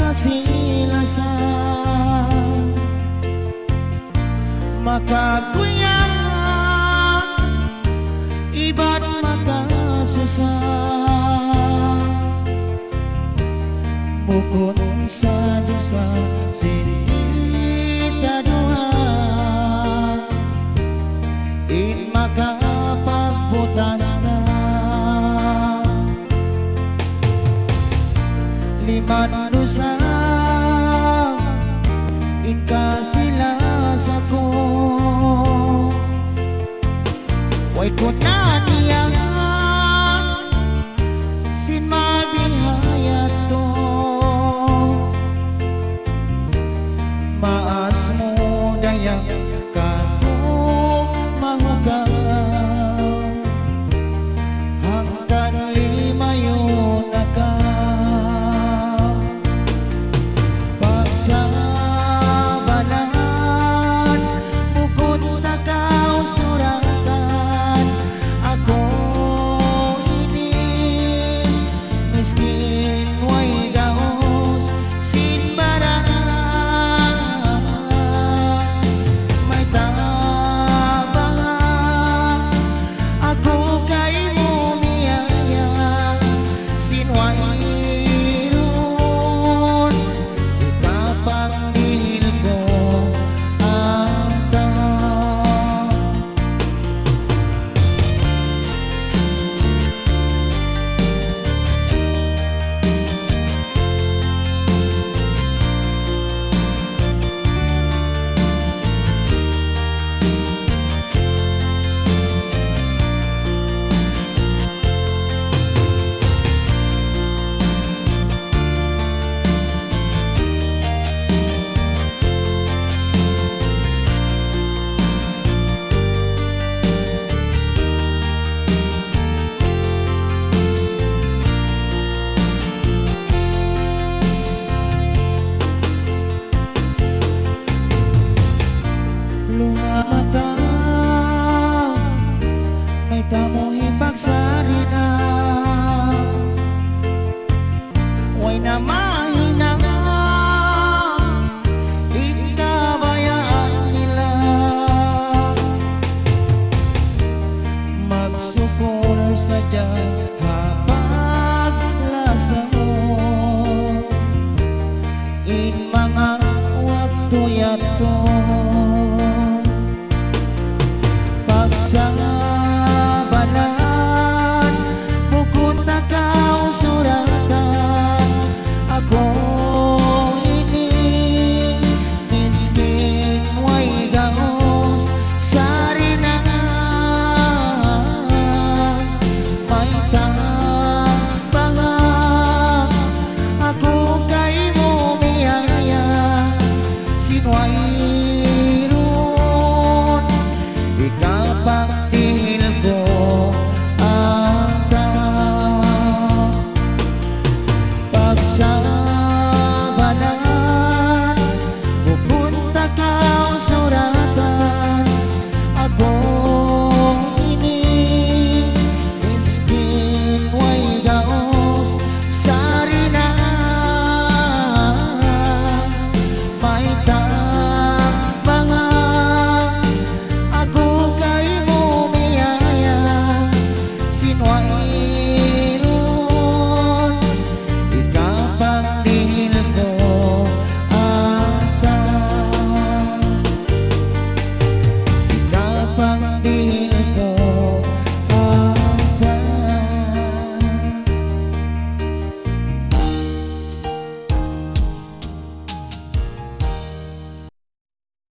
kasilasan makakuyangan iba't makasusah bukod sa dusa sinita duha in makapagbutas na liman dusa in kasilas ako way ko na niya sin mabihayat to maas mo dayang kako mahugaw hanggang limayon na ka pagsabalan bukod na kausuratan ako ini miskin way gaos sin barang may tabang ako kay mo niyaya sin way ron ikapanggil ko ang luha mata may tamo hipagsarina way na mahina